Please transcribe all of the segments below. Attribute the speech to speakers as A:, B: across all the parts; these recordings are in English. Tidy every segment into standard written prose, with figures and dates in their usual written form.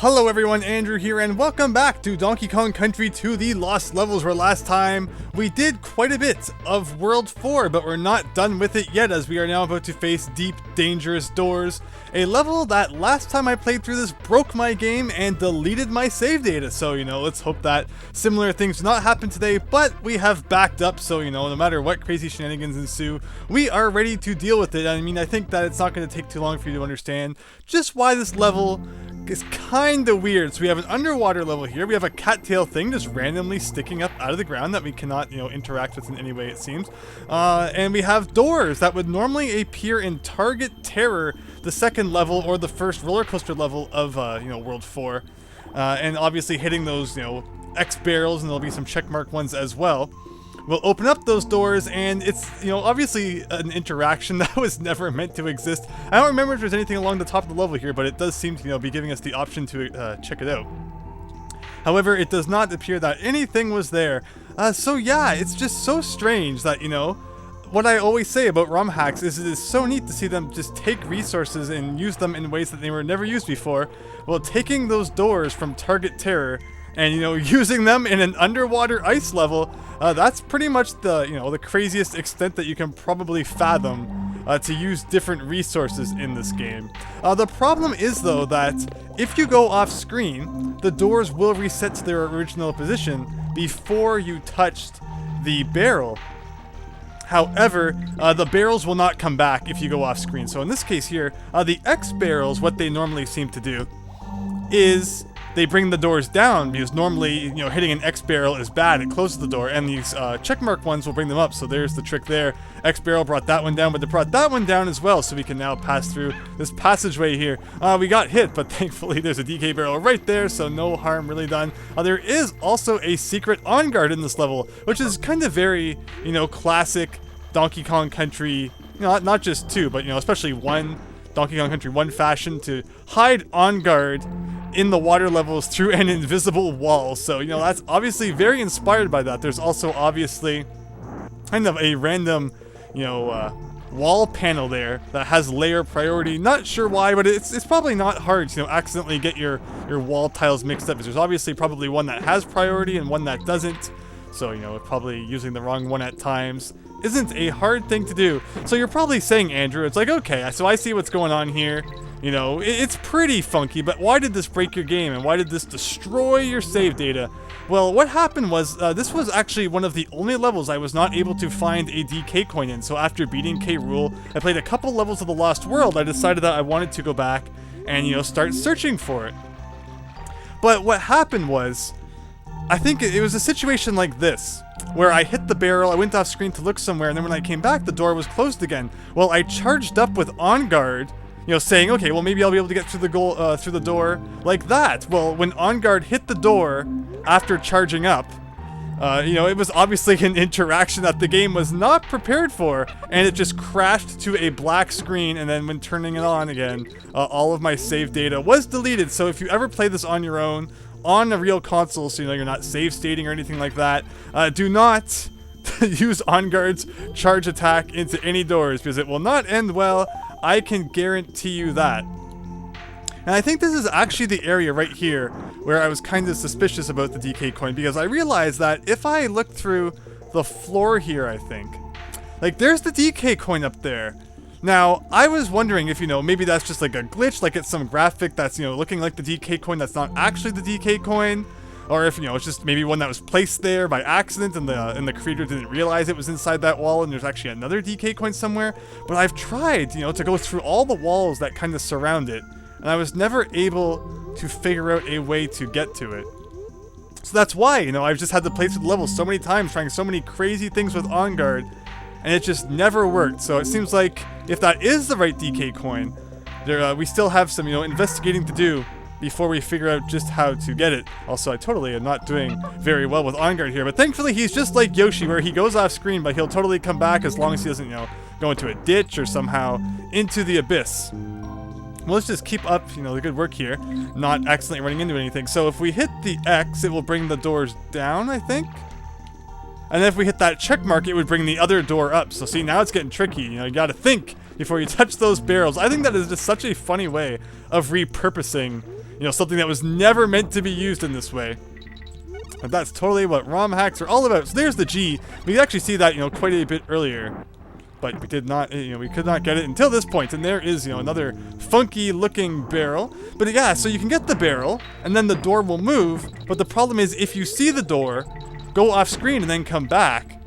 A: Hello everyone, Andrew here, and welcome back to Donkey Kong Country 2 The Lost Levels, where last time we did quite a bit of World 4, but we're not done with it yet, as we are now about to face Deep Dangerous Doors, a level that last time I played through this broke my game and deleted my save data. So, let's hope that similar things do not happen today, but we have backed up, so, no matter what crazy shenanigans ensue, we are ready to deal with it. I mean, I think that it's not going to take too long for you to understand just why this level is kind of weird. So we have an underwater level here. We have a cattail thing just randomly sticking up out of the ground that we cannot, interact with in any way, it seems. And we have doors that would normally appear in Target Terror, the second level or the first roller coaster level of, World 4. And obviously hitting those, X barrels, and there'll be some checkmark ones as well. We'll open up those doors, and it's, obviously an interaction that was never meant to exist. I don't remember if there's anything along the top of the level here, but it does seem to, be giving us the option to check it out. However, it does not appear that anything was there. So yeah, it's just so strange that, what I always say about ROM hacks is it is so neat to see them just take resources and use them in ways that they were never used before. Well, taking those doors from Target Terror and, using them in an underwater ice level, that's pretty much the, the craziest extent that you can probably fathom to use different resources in this game. The problem is, though, that if you go off screen, the doors will reset to their original position before you touched the barrel. However, the barrels will not come back if you go off screen. So in this case here, the X barrels, what they normally seem to do is they bring the doors down, because normally, hitting an X barrel is bad. It closes the door, and these checkmark ones will bring them up. So there's the trick there. X barrel brought that one down, but they brought that one down as well, so we can now pass through this passageway here. We got hit, but thankfully there's a DK barrel right there, so no harm really done. There is also a secret on guard in this level, which is kind of very, classic Donkey Kong Country, not just 2, but, especially 1, Donkey Kong Country 1 fashion, to hide on guard in the water levels through an invisible wall. So, that's obviously very inspired by that. There's also obviously kind of a random, wall panel there that has layer priority. Not sure why, but it's probably not hard to, accidentally get your wall tiles mixed up. There's obviously probably one that has priority and one that doesn't. So, probably using the wrong one at times isn't a hard thing to do. So you're probably saying, Andrew, it's like, okay, so I see what's going on here. It's pretty funky, but why did this break your game, and why did this destroy your save data? Well, what happened was, this was actually one of the only levels I was not able to find a DK coin in. So after beating K. Rool, I played a couple levels of The Lost World. I decided that I wanted to go back and, start searching for it. But what happened was, I think it was a situation like this, where I hit the barrel, I went off screen to look somewhere, and then when I came back, the door was closed again. Well, I charged up with On Guard, saying, okay, well, maybe I'll be able to get through the through the door like that. Well, when On Guard hit the door after charging up, it was obviously an interaction that the game was not prepared for, and it just crashed to a black screen, and then when turning it on again, all of my save data was deleted. So if you ever play this on your own, on a real console, so you're not save stating or anything like that, do not use On Guard's charge attack into any doors, because it will not end well. I can guarantee you that. And I think this is actually the area right here where I was kind of suspicious about the DK coin, because I realized that if I look through the floor here, I think, like, there's the DK coin up there. Now, I was wondering if, maybe that's just like a glitch, like it's some graphic that's, looking like the DK coin that's not actually the DK coin, or if, it's just maybe one that was placed there by accident and the creator didn't realize it was inside that wall and there's actually another DK coin somewhere. But I've tried, to go through all the walls that kind of surround it, and I was never able to figure out a way to get to it. So that's why, I've just had to play through the level so many times, trying so many crazy things with On Guard, and it just never worked. So it seems like if that is the right DK coin, we still have some, investigating to do before we figure out just how to get it. Also, I totally am not doing very well with On Guard here, but thankfully he's just like Yoshi, where he goes off screen, but he'll totally come back as long as he doesn't, go into a ditch or somehow into the abyss. Well, let's just keep up, the good work here, not accidentally running into anything. So if we hit the X, it will bring the doors down, I think. And then if we hit that check mark, it would bring the other door up. So see, now it's getting tricky. You gotta think before you touch those barrels. I think that is just such a funny way of repurposing, you know, something that was never meant to be used in this way. But that's totally what ROM hacks are all about. So there's the G. We could actually see that, you know, quite a bit earlier. But we did not, you know, we could not get it until this point. And there is, you know, another funky looking barrel. But yeah, so you can get the barrel and then the door will move. But the problem is if you see the door, go off screen and then come back,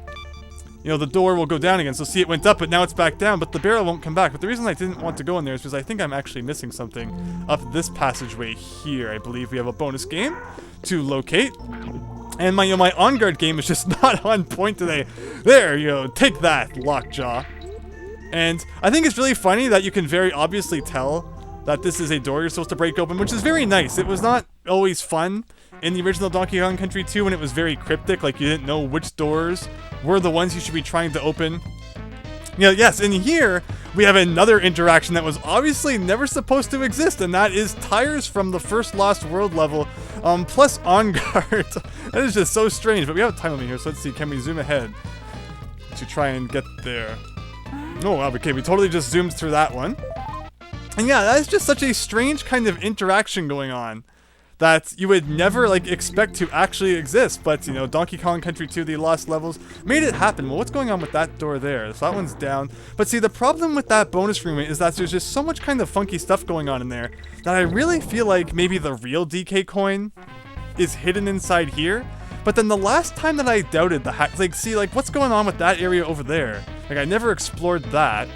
A: you know, the door will go down again. So see, it went up, but now it's back down, but the barrel won't come back. But the reason I didn't want to go in there is because I think I'm actually missing something up this passageway here. I believe we have a bonus game to locate. And my, you know, my on-guard game is just not on point today. There, you know, take that, Lockjaw. And I think it's really funny that you can very obviously tell that this is a door you're supposed to break open, which is very nice. It was not always fun in the original Donkey Kong Country 2 when it was very cryptic, like you didn't know which doors were the ones you should be trying to open. You know, yes, in here, we have another interaction that was obviously never supposed to exist, and that is tires from the first Lost World level, plus on guard. That is just so strange, but we have a time limit here, so let's see, can we zoom ahead to try and get there? Oh, wow, okay, we totally just zoomed through that one. And yeah, that is just such a strange kind of interaction going on that you would never, like, expect to actually exist, but, you know, Donkey Kong Country 2, the Lost Levels, made it happen. Well, what's going on with that door there? So that one's down. But see, the problem with that bonus room is that there's just so much kind of funky stuff going on in there that I really feel like maybe the real DK coin is hidden inside here. But then the last time that I doubted the hack, like, see, like, what's going on with that area over there? Like, I never explored that.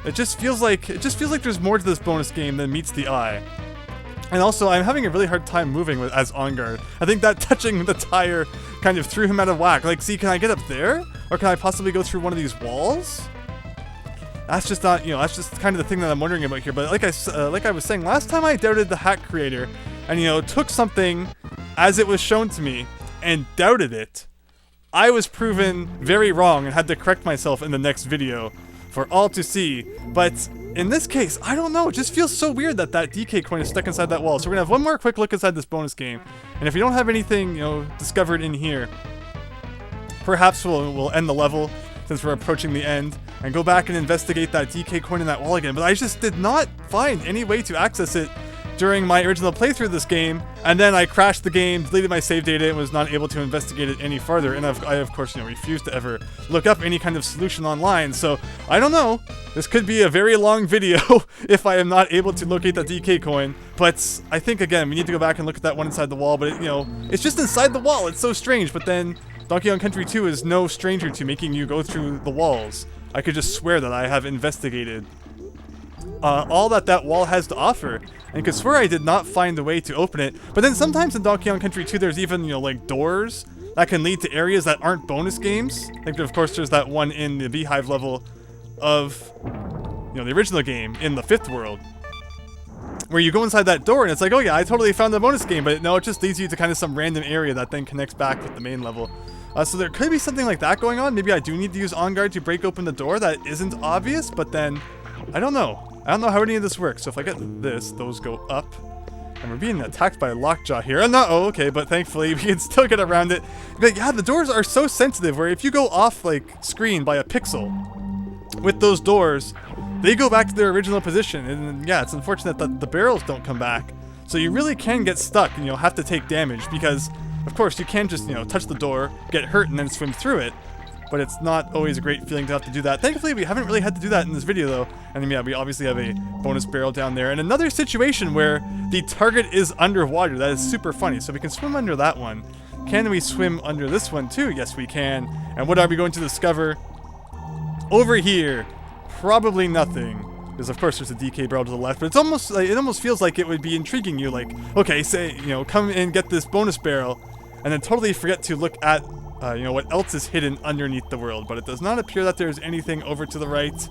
A: It just feels like there's more to this bonus game than meets the eye. And also, I'm having a really hard time moving as on guard. I think that touching the tire kind of threw him out of whack. Like, see, can I get up there? Or can I possibly go through one of these walls? That's just not, you know, that's just kind of the thing that I'm wondering about here. But like I was saying, last time I doubted the hack creator and, you know, took something as it was shown to me and doubted it, I was proven very wrong and had to correct myself in the next video for all to see. But in this case, I don't know, it just feels so weird that that DK coin is stuck inside that wall. So we're gonna have one more quick look inside this bonus game. And if we don't have anything, you know, discovered in here, perhaps we'll end the level since we're approaching the end and go back and investigate that DK coin in that wall again. But I just did not find any way to access it during my original playthrough of this game, and then I crashed the game, deleted my save data, and was not able to investigate it any farther. And I of course, you know, refused to ever look up any kind of solution online. So I don't know. This could be a very long video if I am not able to locate that DK coin. But I think again, we need to go back and look at that one inside the wall. But it, you know, it's just inside the wall. It's so strange. But then Donkey Kong Country 2 is no stranger to making you go through the walls. I could just swear that I have investigated all that wall has to offer, and could swear I did not find a way to open it. But then sometimes in Donkey Kong Country 2 there's even, you know, like doors that can lead to areas that aren't bonus games. I think of course there's that one in the Beehive level of, you know, the original game in the 5th world, where you go inside that door and it's like, oh yeah, I totally found the bonus game, but no, it just leads you to kind of some random area that then connects back with the main level. So there could be something like that going on. Maybe I do need to use On Guard to break open the door that isn't obvious, but then I don't know. I don't know how any of this works. So if I get this, those go up. And we're being attacked by Lockjaw here. Oh, okay, but thankfully we can still get around it. But yeah, the doors are so sensitive where if you go off, like, screen by a pixel with those doors, they go back to their original position. And yeah, it's unfortunate that the barrels don't come back. So you really can get stuck and you'll have to take damage because, of course, you can just, you know, touch the door, get hurt, and then swim through it. But it's not always a great feeling to have to do that. Thankfully, we haven't really had to do that in this video, though. And then, yeah, we obviously have a bonus barrel down there. And another situation where the target is underwater. That is super funny. So we can swim under that one. Can we swim under this one, too? Yes, we can. And what are we going to discover over here? Probably nothing. Because, of course, there's a DK barrel to the left. But it's almost like, it almost feels like it would be intriguing you. Like, okay, say, you know, come and get this bonus barrel. And then totally forget to look at you know, what else is hidden underneath the world, but it does not appear that there's anything over to the right.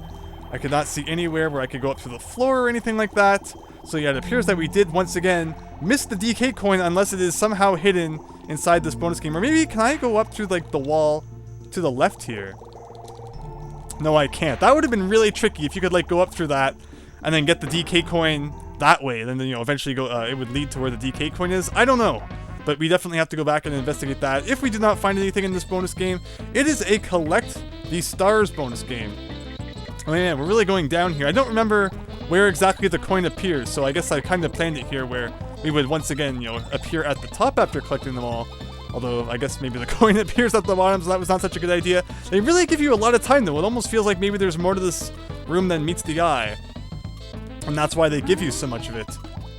A: I could not see anywhere where I could go up to the floor or anything like that. So yeah, it appears that we did once again miss the DK coin unless it is somehow hidden inside this bonus game. Or maybe, can I go up through like the wall to the left here? No, I can't. That would have been really tricky if you could like go up through that and then get the DK coin that way. Then, you know, eventually go, it would lead to where the DK coin is. I don't know. But we definitely have to go back and investigate that. If we do not find anything in this bonus game, it is a collect the stars bonus game. Oh man, we're really going down here. I don't remember where exactly the coin appears, so I guess I kind of planned it here where we would once again, you know, appear at the top after collecting them all. Although, I guess maybe the coin appears at the bottom, so that was not such a good idea. They really give you a lot of time, though. It almost feels like maybe there's more to this room than meets the eye. And that's why they give you so much of it.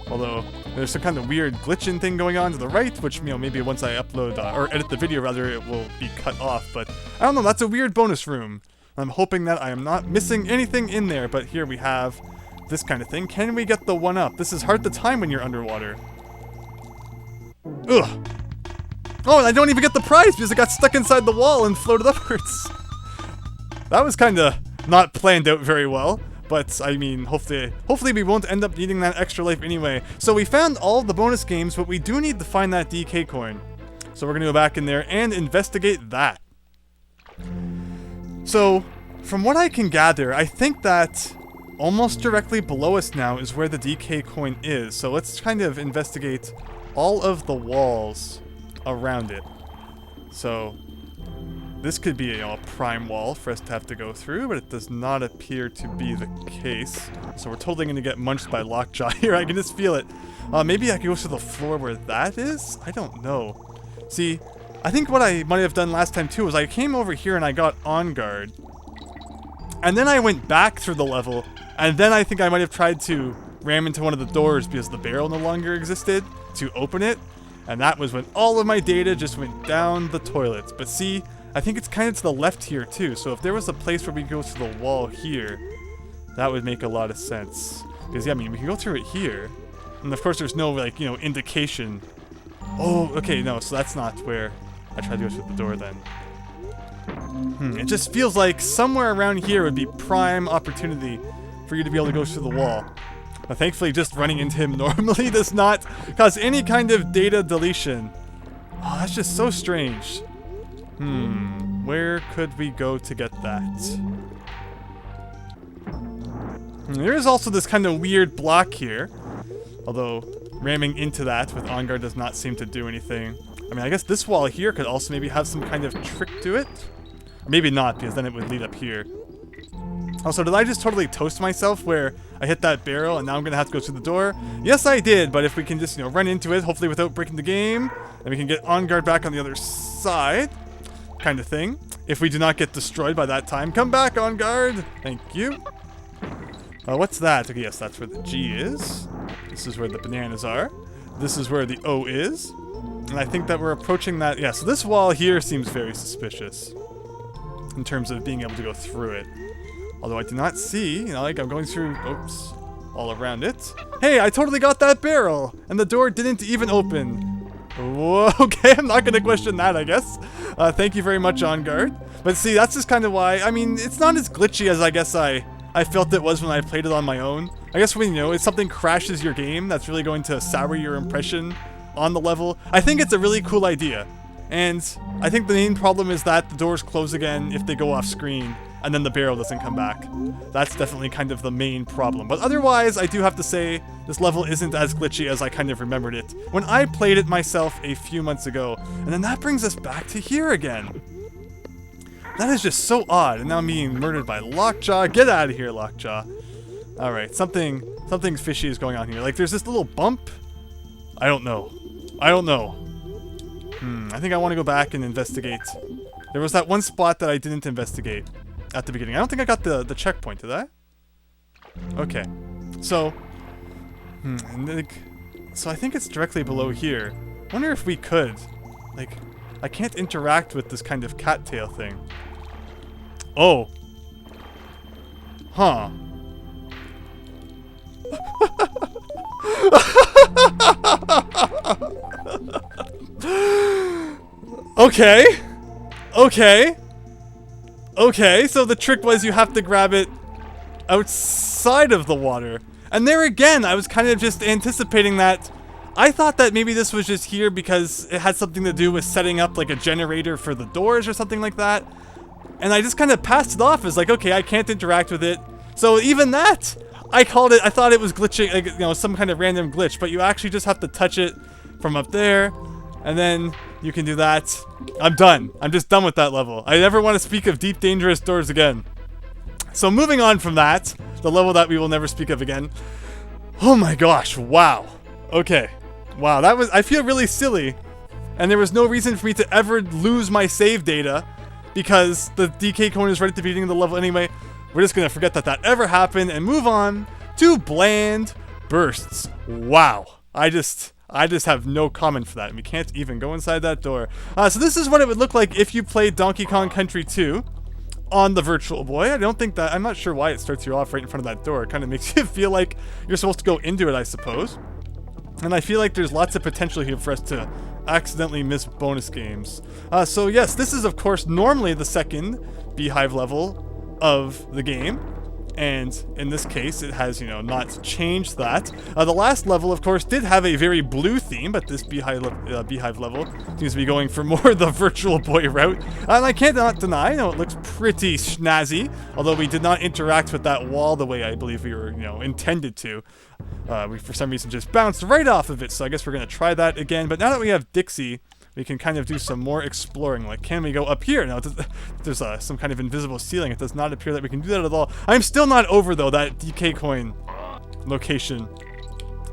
A: Although, there's some kind of weird glitching thing going on to the right, which, you know, maybe once I upload, or edit the video, rather, it will be cut off. But, I don't know, that's a weird bonus room. I'm hoping that I am not missing anything in there, but here we have this kind of thing. Can we get the one up? This is hard to time when you're underwater. Ugh. Oh, and I don't even get the prize because it got stuck inside the wall and floated upwards. That was kind of not planned out very well. But, I mean, hopefully we won't end up needing that extra life anyway. So we found all the bonus games, but we do need to find that DK coin. So we're going to go back in there and investigate that. So, from what I can gather, I think that almost directly below us now is where the DK coin is. So let's kind of investigate all of the walls around it. So this could be a prime wall for us to have to go through, but it does not appear to be the case. So we're totally going to get munched by Lockjaw here. I can just feel it. Maybe I could go to the floor where that is? I don't know. See, I think what I might have done last time too was I came over here and I got on guard. And then I went back through the level, and then I think I might have tried to ram into one of the doors because the barrel no longer existed to open it. And that was when all of my data just went down the toilet. But see, I think it's kind of to the left here too. So if there was a place where we go to the wall here, that would make a lot of sense. Because yeah, I mean, we can go through it here. And of course there's no, like, you know, indication. Oh, okay, no, so that's not where I tried to go through the door then. It just feels like somewhere around here would be prime opportunity for you to be able to go through the wall. But thankfully, just running into him normally does not cause any kind of data deletion. Oh, that's just so strange. Where could we go to get that? There is also this kind of weird block here. Although, ramming into that with on guard does not seem to do anything. I mean, I guess this wall here could also maybe have some kind of trick to it. Or maybe not, because then it would lead up here. Also, did I just totally toast myself where I hit that barrel and now I'm going to have to go through the door? Yes, I did, but if we can just, you know, run into it, hopefully without breaking the game, then we can get on guard back on the other side, kind of thing. If we do not get destroyed by that time, come back on guard. Thank you. What's that? Okay, yes, that's where the G is. This is where the bananas are. This is where the O is. And I think that we're approaching that. Yeah, so this wall here seems very suspicious in terms of being able to go through it. Although I do not see, you know, like I'm going through, oops, all around it. Hey, I totally got that barrel! And the door didn't even open. Whoa, okay, I'm not going to question that, I guess. Thank you very much, On Guard. But see, that's just kind of why, I mean, it's not as glitchy as I guess I felt it was when I played it on my own. I guess when, you know, if something crashes your game, that's really going to sour your impression on the level. I think it's a really cool idea. And I think the main problem is that the doors close again if they go off screen, and then the barrel doesn't come back. That's definitely kind of the main problem. But otherwise, I do have to say, this level isn't as glitchy as I kind of remembered it when I played it myself a few months ago. And then that brings us back to here again. That is just so odd. And now I'm being murdered by Lockjaw. Get out of here, Lockjaw. Alright, something fishy is going on here. Like, there's this little bump. I don't know. I think I want to go back and investigate. There was that one spot that I didn't investigate at the beginning. I don't think I got the checkpoint, did I? Okay. So, so I think it's directly below here. I wonder if we could. Like, I can't interact with this kind of cattail thing. Oh. Huh. Okay. Okay, so the trick was you have to grab it outside of the water. And there again, I was kind of just anticipating that. I thought that maybe this was just here because it had something to do with setting up like a generator for the doors or something like that. And I just kind of passed it off as like, okay, I can't interact with it. So even that, I thought it was glitching, like, you know, some kind of random glitch, but you actually just have to touch it from up there, and then you can do that. I'm done. I'm just done with that level. I never want to speak of deep, dangerous doors again. So moving on from that, the level that we will never speak of again. Oh my gosh, wow. Okay. Wow, that was, I feel really silly. And there was no reason for me to ever lose my save data because the DK coin is right at the beginning of the level anyway. We're just gonna forget that that ever happened and move on to bland bursts. Wow. I just have no comment for that, and we can't even go inside that door. So this is what it would look like if you played Donkey Kong Country 2 on the Virtual Boy. I don't think that, I'm not sure why it starts you off right in front of that door. It kind of makes you feel like you're supposed to go into it, I suppose. And I feel like there's lots of potential here for us to accidentally miss bonus games. So yes, this is of course normally the second Beehive level of the game. And in this case, it has, you know, not changed that. The last level, of course, did have a very blue theme, but this Beehive level seems to be going for more the Virtual Boy route. And I can't not deny, you know, it looks pretty snazzy, although we did not interact with that wall the way I believe we were, you know, intended to. We, for some reason, just bounced right off of it, so I guess we're going to try that again. But now that we have Dixie, we can kind of do some more exploring. Like, can we go up here? Now, there's some kind of invisible ceiling. It does not appear that we can do that at all. I'm still not over, though, that DK coin location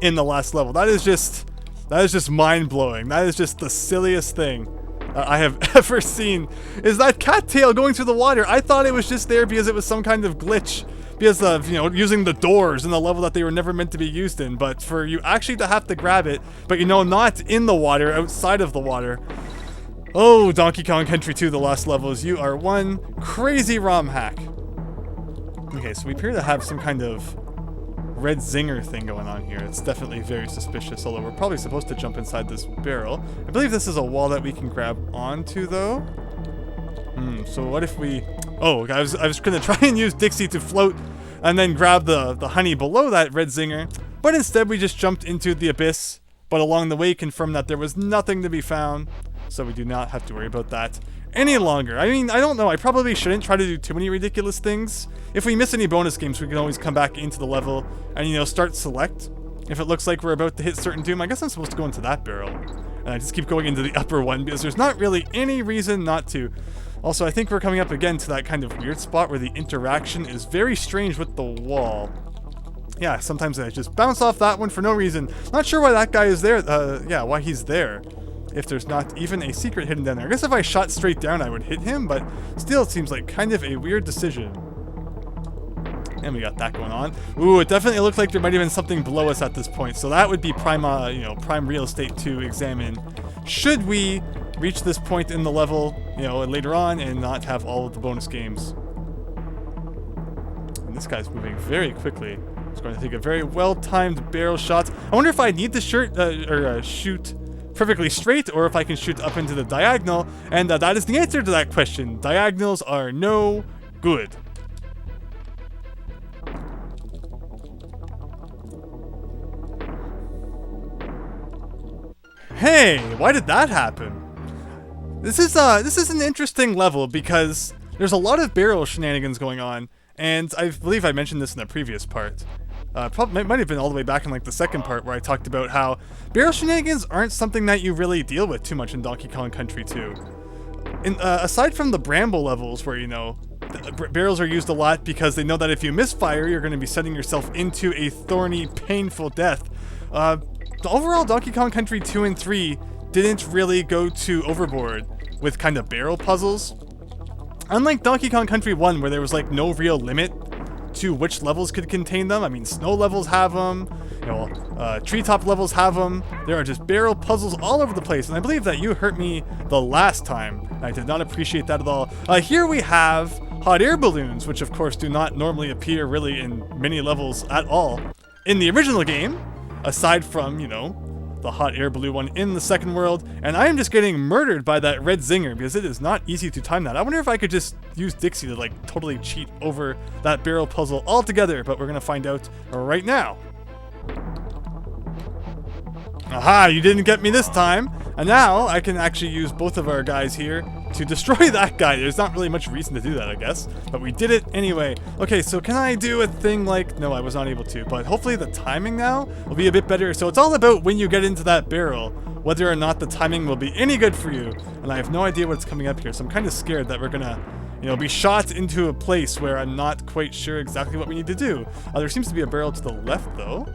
A: in the last level. That is just mind-blowing. That is just the silliest thing I have ever seen. Is that cattail going through the water? I thought it was just there because it was some kind of glitch. Because of, you know, using the doors in the level that they were never meant to be used in. But for you actually to have to grab it, but you know, not in the water, outside of the water. Oh, Donkey Kong Country 2, the lost levels, you are one crazy ROM hack. Okay, so we appear to have some kind of red zinger thing going on here. It's definitely very suspicious, although we're probably supposed to jump inside this barrel. I believe this is a wall that we can grab onto, though. So what if we... Oh, I was gonna try and use Dixie to float and then grab the honey below that red zinger, but instead we just jumped into the abyss, but along the way confirmed that there was nothing to be found, so we do not have to worry about that any longer. I mean, I don't know, I probably shouldn't try to do too many ridiculous things. If we miss any bonus games, we can always come back into the level and, you know, start select. If it looks like we're about to hit certain doom, I guess I'm supposed to go into that barrel. And I just keep going into the upper one because there's not really any reason not to. Also, I think we're coming up again to that kind of weird spot where the interaction is very strange with the wall. Yeah, sometimes I just bounce off that one for no reason. Not sure why that guy is there. Yeah, why he's there. If there's not even a secret hidden down there. I guess if I shot straight down, I would hit him, but still it seems like kind of a weird decision. And we got that going on. Ooh, it definitely looked like there might have been something below us at this point. So that would be prime, you know, prime real estate to examine. Should we reach this point in the level, you know, later on and not have all of the bonus games. And this guy's moving very quickly. He's going to take a very well-timed barrel shot. I wonder if I need to shoot perfectly straight or if I can shoot up into the diagonal. And that is the answer to that question. Diagonals are no good. Hey, why did that happen? This is an interesting level because there's a lot of barrel shenanigans going on, and I believe I mentioned this in the previous part. Probably might have been all the way back in like the second part where I talked about how barrel shenanigans aren't something that you really deal with too much in Donkey Kong Country 2. Aside from the bramble levels where, you know, barrels are used a lot because they know that if you misfire, you're going to be setting yourself into a thorny, painful death. The overall Donkey Kong Country 2 and 3 didn't really go too overboard with kind of barrel puzzles. Unlike Donkey Kong Country 1, where there was like no real limit to which levels could contain them. I mean, snow levels have them, you know, treetop levels have them. There are just barrel puzzles all over the place, and I believe that you hurt me the last time. I did not appreciate that at all. Here we have hot air balloons, which of course do not normally appear really in many levels at all in the original game, aside from, you know, the hot air balloon one in the second world, and I am just getting murdered by that red zinger because it is not easy to time that. I wonder if I could just use Dixie to like totally cheat over that barrel puzzle altogether, but we're gonna find out right now. Aha, you didn't get me this time. And now I can actually use both of our guys here to destroy that guy. There's not really much reason to do that, I guess, but we did it anyway. Okay, so can I do a thing like... No, I was not able to, but hopefully the timing now will be a bit better. So it's all about when you get into that barrel, whether or not the timing will be any good for you. And I have no idea what's coming up here, so I'm kind of scared that we're gonna, you know, be shot into a place where I'm not quite sure exactly what we need to do. There seems to be a barrel to the left, though.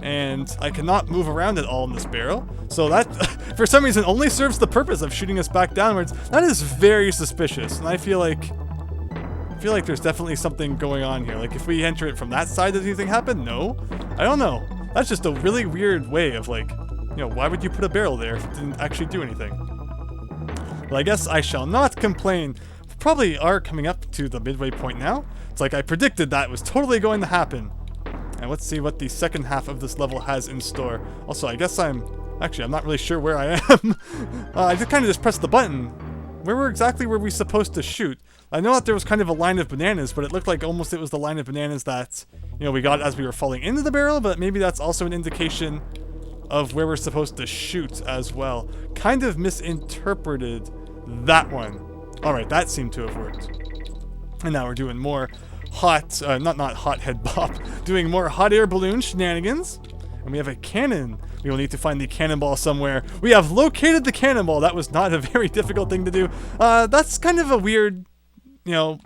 A: and I cannot move around at all in this barrel. So that, for some reason, only serves the purpose of shooting us back downwards. That is very suspicious, and I feel like there's definitely something going on here. Like, if we enter it from that side, does anything happen? No. I don't know. That's just a really weird way of, like, you know, why would you put a barrel there if it didn't actually do anything? Well, I guess I shall not complain. We probably are coming up to the midway point now. It's like I predicted that was totally going to happen. And let's see what the second half of this level has in store. Also, I guess I'm not really sure where I am. I just kind of just pressed the button. Where exactly were we supposed to shoot? I know that there was kind of a line of bananas, but it looked like almost it was the line of bananas that, you know, we got as we were falling into the barrel, but maybe that's also an indication of where we're supposed to shoot as well. Kind of misinterpreted that one. Alright, that seemed to have worked. And now we're doing more not hot head bop, doing more hot air balloon shenanigans. And we have a cannon. We will need to find the cannonball somewhere. We have located the cannonball. That was not a very difficult thing to do. That's kind of a weird, you know,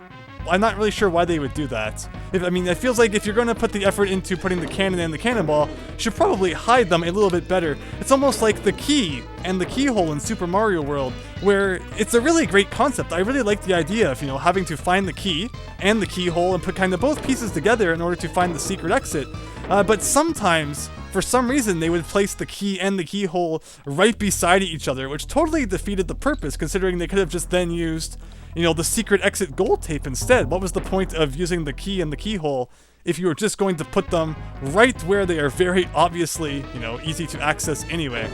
A: I'm not really sure why they would do that. I mean, it feels like if you're going to put the effort into putting the cannon and the cannonball, you should probably hide them a little bit better. It's almost like the key and the keyhole in Super Mario World, where it's a really great concept. I really like the idea of, you know, having to find the key and the keyhole and put kind of both pieces together in order to find the secret exit. But sometimes, for some reason, they would place the key and the keyhole right beside each other, which totally defeated the purpose, considering they could have just then used, you know, the secret exit gold tape instead. What was the point of using the key and the keyhole if you were just going to put them right where they are very obviously, you know, easy to access anyway?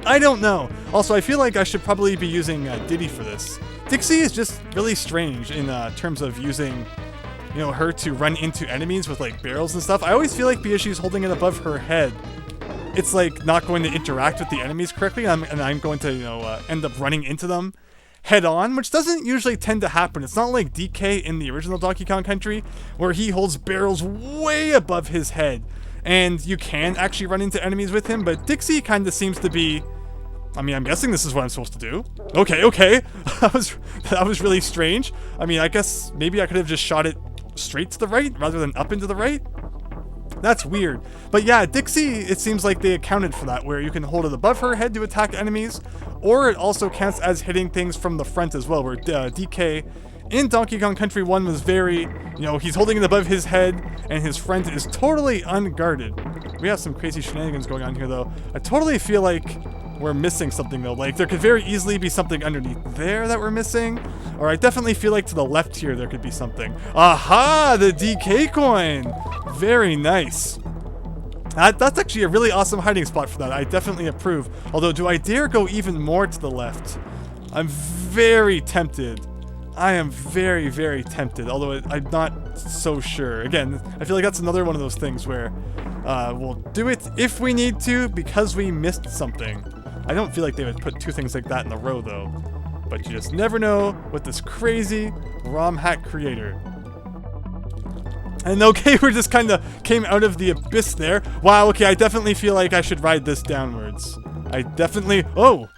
A: I don't know. Also, I feel like I should probably be using Diddy for this. Dixie is just really strange in terms of using, you know, her to run into enemies with, like, barrels and stuff. I always feel like because she's holding it above her head, it's, like, not going to interact with the enemies correctly, and I'm going to, you know, end up running into them head on, which doesn't usually tend to happen. It's not like DK in the original Donkey Kong Country, where he holds barrels way above his head, and you can actually run into enemies with him, but Dixie kind of seems to be, I mean, I'm guessing this is what I'm supposed to do. Okay. That was really strange. I mean, I guess maybe I could have just shot it straight to the right rather than up into the right. That's weird. But yeah, Dixie, it seems like they accounted for that, where you can hold it above her head to attack enemies, or it also counts as hitting things from the front as well, where DK in Donkey Kong Country 1 was very, you know, he's holding it above his head, and his front is totally unguarded. We have some crazy shenanigans going on here, though. I totally feel like we're missing something, though. Like, there could very easily be something underneath there that we're missing, or I definitely feel like to the left here there could be something. Aha! The DK coin! Very nice. That's actually a really awesome hiding spot for that. I definitely approve. Although, do I dare go even more to the left? I'm very tempted. I am very, very tempted, although I'm not so sure. Again, I feel like that's another one of those things where we'll do it if we need to because we missed something. I don't feel like they would put two things like that in a row, though. But you just never know with this crazy ROM hack creator. And okay, we just kind of came out of the abyss there. Wow, okay, I definitely feel like I should ride this downwards. I definitely... Oh!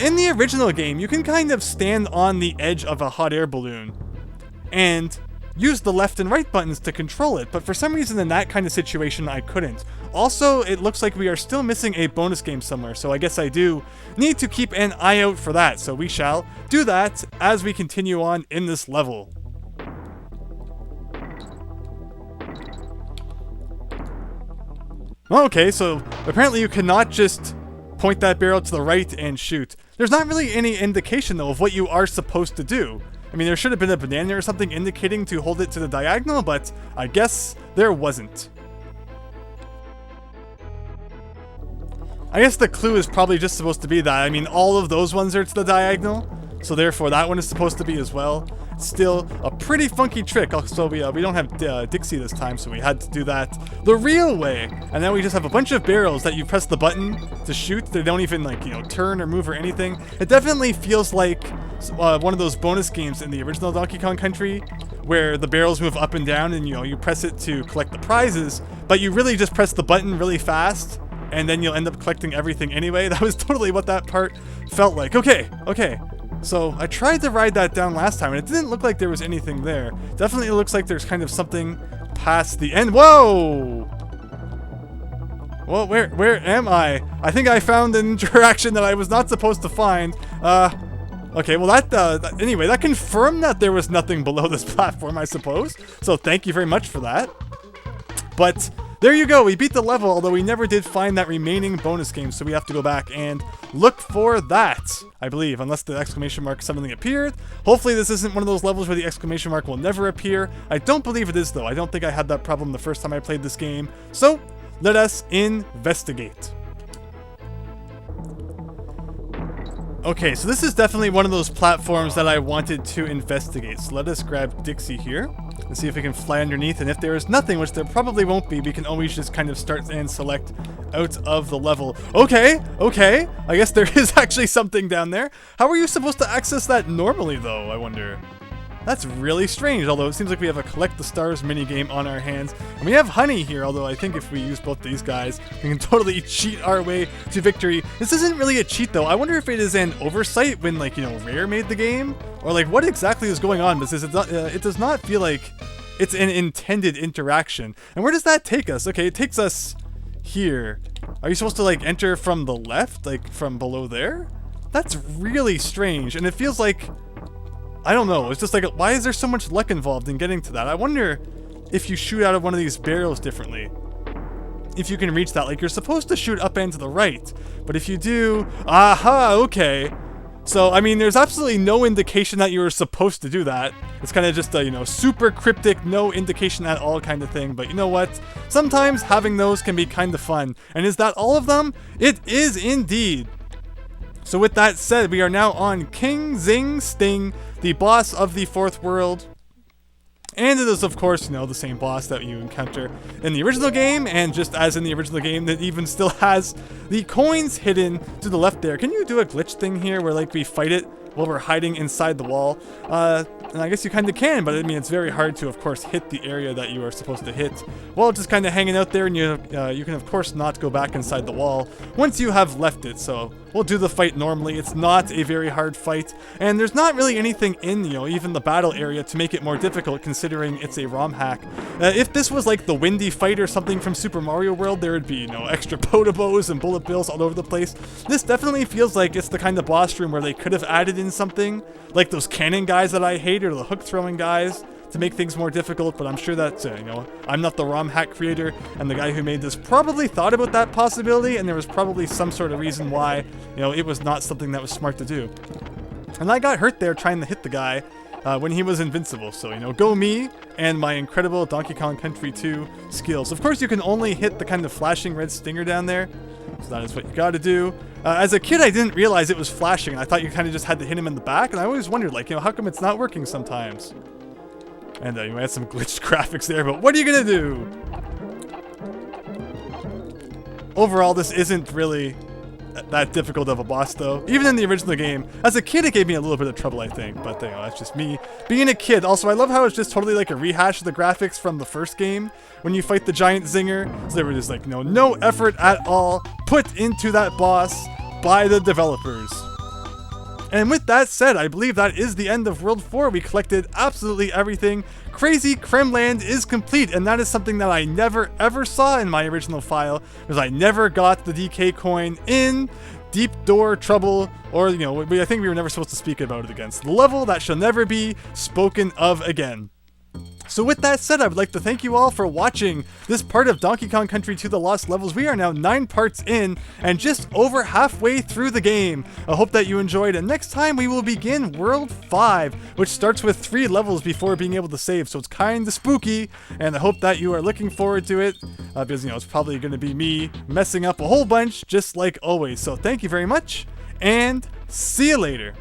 A: In the original game, you can kind of stand on the edge of a hot air balloon and use the left and right buttons to control it, but for some reason in that kind of situation I couldn't. Also, it looks like we are still missing a bonus game somewhere, so I guess I do need to keep an eye out for that, so we shall do that as we continue on in this level. Okay, so apparently you cannot just point that barrel to the right and shoot. There's not really any indication, though, of what you are supposed to do. I mean, there should have been a banana or something indicating to hold it to the diagonal, but I guess there wasn't. I guess the clue is probably just supposed to be that. I mean, all of those ones are to the diagonal, so therefore that one is supposed to be as well. Still a pretty funky trick. Also, we don't have Dixie this time, so we had to do that the real way. And now we just have a bunch of barrels that you press the button to shoot. They don't even, like, you know, turn or move or anything. It definitely feels like one of those bonus games in the original Donkey Kong Country, where the barrels move up and down, and, you know, you press it to collect the prizes, but you really just press the button really fast, and then you'll end up collecting everything anyway. That was totally what that part felt like. Okay. So I tried to ride that down last time, and it didn't look like there was anything there. Definitely looks like there's kind of something past the end. Whoa! Well, where am I? I think I found an interaction that I was not supposed to find. Okay, well anyway, that confirmed that there was nothing below this platform, I suppose. So thank you very much for that. But there you go, we beat the level, although we never did find that remaining bonus game, so we have to go back and look for that, I believe, unless the exclamation mark suddenly appeared. Hopefully this isn't one of those levels where the exclamation mark will never appear. I don't believe it is, though. I don't think I had that problem the first time I played this game. So, let us investigate. Okay, so this is definitely one of those platforms that I wanted to investigate. So let us grab Dixie here and see if we can fly underneath. And if there is nothing, which there probably won't be, we can always just kind of start and select out of the level. Okay, okay. I guess there is actually something down there. How are you supposed to access that normally, though, I wonder? That's really strange, although it seems like we have a collect the stars minigame on our hands. And we have honey here, although I think if we use both these guys, we can totally cheat our way to victory. This isn't really a cheat, though. I wonder if it is an oversight when, like, you know, Rare made the game? Or, like, what exactly is going on? Because it does not feel like it's an intended interaction. And where does that take us? Okay, it takes us here. Are you supposed to, like, enter from the left? Like, from below there? That's really strange, and it feels like... I don't know, it's just like, why is there so much luck involved in getting to that? I wonder if you shoot out of one of these barrels differently, if you can reach that. Like, you're supposed to shoot up and to the right, but if you do, aha, okay. So, I mean, there's absolutely no indication that you were supposed to do that. It's kind of just a, you know, super cryptic, no indication at all kind of thing, but you know what? Sometimes having those can be kind of fun. And is that all of them? It is indeed. So with that said, we are now on King Zing Sting, the boss of the fourth world. And it is, of course, you know, the same boss that you encounter in the original game, and just as in the original game, that even still has the coins hidden to the left there. Can you do a glitch thing here where, like, we fight it while we're hiding inside the wall? And I guess you kind of can, but I mean, it's very hard to, of course, hit the area that you are supposed to hit while just kind of hanging out there, and you can, of course, not go back inside the wall once you have left it. So we'll do the fight normally. It's not a very hard fight, and there's not really anything in, you know, even the battle area to make it more difficult, considering it's a ROM hack. If this was like the windy fight or something from Super Mario World, there would be, you know, extra potobos and bullet bills all over the place. This definitely feels like it's the kind of boss room where they could have added in something, like those cannon guys that I hate, or the hook throwing guys, to make things more difficult, but I'm sure that, you know, I'm not the ROM hack creator, and the guy who made this probably thought about that possibility, and there was probably some sort of reason why, you know, it was not something that was smart to do. And I got hurt there trying to hit the guy when he was invincible, so, you know, go me and my incredible Donkey Kong Country 2 skills. Of course, you can only hit the kind of flashing red stinger down there, so that is what you gotta do. As a kid, I didn't realize it was flashing, and I thought you kind of just had to hit him in the back, and I always wondered, like, you know, how come it's not working sometimes? And you had some glitched graphics there, but what are you gonna do? Overall, this isn't really that difficult of a boss, though. Even in the original game, as a kid, it gave me a little bit of trouble, I think. But you know, that's just me being a kid. Also, I love how it's just totally like a rehash of the graphics from the first game when you fight the giant zinger. So there was just like no effort at all put into that boss by the developers. And with that said, I believe that is the end of World 4. We collected absolutely everything. Krazy Kremland is complete, and that is something that I never ever saw in my original file, because I never got the DK coin in Deep Door Trouble, or, you know, I think we were never supposed to speak about it again. So the level that shall never be spoken of again. So with that said, I would like to thank you all for watching this part of Donkey Kong Country 2: The Lost Levels. We are now 9 parts in and just over halfway through the game. I hope that you enjoyed, and next time we will begin World 5, which starts with 3 levels before being able to save, so it's kind of spooky, and I hope that you are looking forward to it, because, you know, it's probably going to be me messing up a whole bunch, just like always. So thank you very much, and see you later.